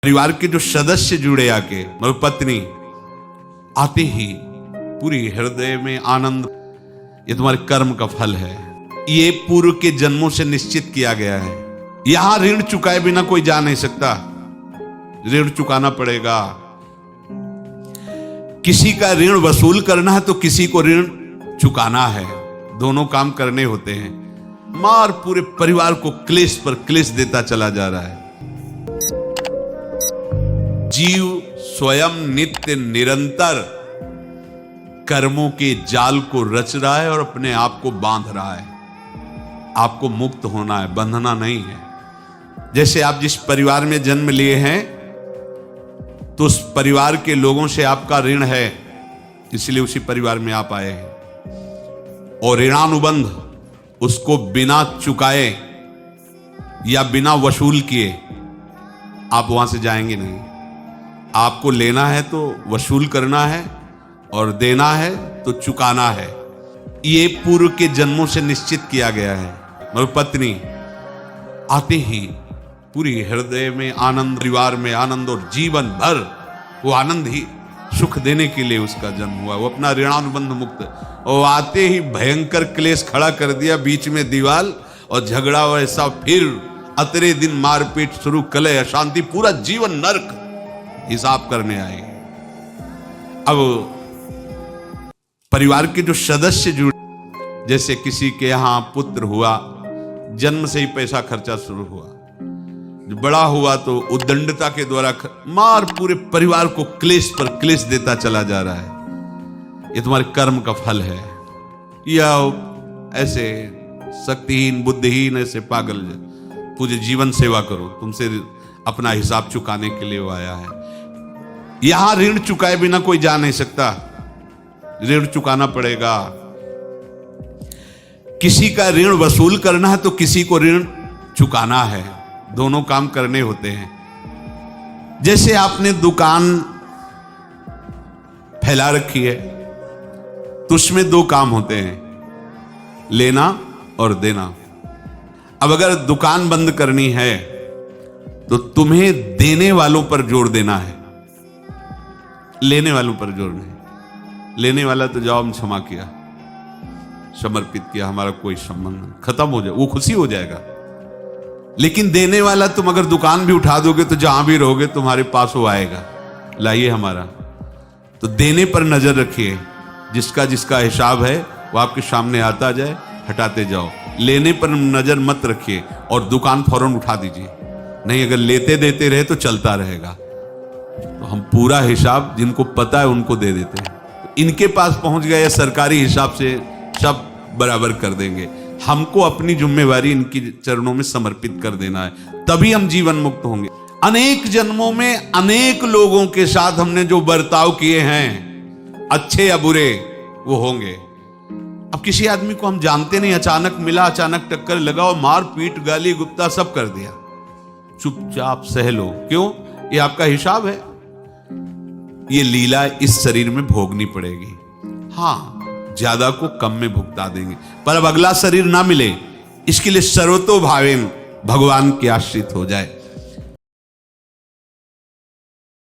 परिवार के जो सदस्य जुड़े आके, मतलब पत्नी आते ही पूरी हृदय में आनंद, ये तुम्हारे कर्म का फल है, ये पूर्व के जन्मों से निश्चित किया गया है। यहां ऋण चुकाए बिना कोई जा नहीं सकता, ऋण चुकाना पड़ेगा। किसी का ऋण वसूल करना है तो किसी को ऋण चुकाना है, दोनों काम करने होते हैं। मार पूरे परिवार को क्लेश पर क्लेश देता चला जा रहा है। जीव स्वयं नित्य निरंतर कर्मों के जाल को रच रहा है और अपने आप को बांध रहा है। आपको मुक्त होना है, बंधना नहीं है। जैसे आप जिस परिवार में जन्म लिए हैं तो उस परिवार के लोगों से आपका ऋण है, इसलिए उसी परिवार में आप आए हैं। और ऋणानुबंध उसको बिना चुकाए या बिना वसूल किए आप वहां से जाएंगे नहीं। आपको लेना है तो वसूल करना है और देना है तो चुकाना है। ये पूर्व के जन्मों से निश्चित किया गया है। मतलब पत्नी आते ही पूरी हृदय में आनंद, परिवार में आनंद, और जीवन भर वो आनंद ही सुख देने के लिए उसका जन्म हुआ। वो अपना ऋणानुबंध मुक्त, और आते ही भयंकर क्लेश खड़ा कर दिया, बीच में दीवाल और झगड़ा वैसा, फिर अतरे दिन मारपीट शुरू, कलह अशांति, पूरा जीवन नरक हिसाब करने आए। अब परिवार के जो सदस्य जुड़े, जैसे किसी के यहां पुत्र हुआ, जन्म से ही पैसा खर्चा शुरू हुआ, बड़ा हुआ तो उद्दंडता के द्वारा मार पूरे परिवार को क्लेश पर क्लेश देता चला जा रहा है। ये तुम्हारे कर्म का फल है। या ऐसे शक्तिहीन, बुद्धिहीन, ऐसे पागल पूरे जीवन सेवा करो, तुमसे अपना हिसाब चुकाने के लिए वो आया है। यहां ऋण चुकाए बिना कोई जा नहीं सकता, ऋण चुकाना पड़ेगा। किसी का ऋण वसूल करना है तो किसी को ऋण चुकाना है, दोनों काम करने होते हैं। जैसे आपने दुकान फैला रखी है तो उसमें दो काम होते हैं, लेना और देना। अब अगर दुकान बंद करनी है तो तुम्हें देने वालों पर जोर देना है, लेने वालों पर जोर नहीं। लेने वाला तो जाओ हम क्षमा किया, समर्पित किया, हमारा कोई संबंध नहीं, खत्म हो जाए, वो खुशी हो जाएगा। लेकिन देने वाला, तुम अगर दुकान भी उठा दोगे तो जहां भी रहोगे तुम्हारे पास वो आएगा, लाइए हमारा। तो देने पर नजर रखिए, जिसका जिसका हिसाब है वो आपके सामने आता जाए, हटाते जाओ। लेने पर नजर मत रखिए और दुकान फौरन उठा दीजिए, नहीं अगर लेते देते रहे तो चलता रहेगा। तो हम पूरा हिसाब जिनको पता है उनको दे देते हैं, तो इनके पास पहुंच गए, सरकारी हिसाब से सब बराबर कर देंगे। हमको अपनी जिम्मेवारी इनकी चरणों में समर्पित कर देना है, तभी हम जीवन मुक्त होंगे। अनेक जन्मों में अनेक लोगों के साथ हमने जो बर्ताव किए हैं, अच्छे या बुरे, वो होंगे। अब किसी आदमी को हम जानते नहीं, अचानक मिला, अचानक टक्कर लगा और मार पीट, गाली गुप्ता सब कर दिया, चुपचाप सह लो। क्यों? ये आपका हिसाब है, ये लीला इस शरीर में भोगनी पड़ेगी। हाँ, ज्यादा को कम में भुगता देंगे, पर अब अगला शरीर ना मिले, इसके लिए सर्वतो भावेन भगवान के आश्रित हो जाए।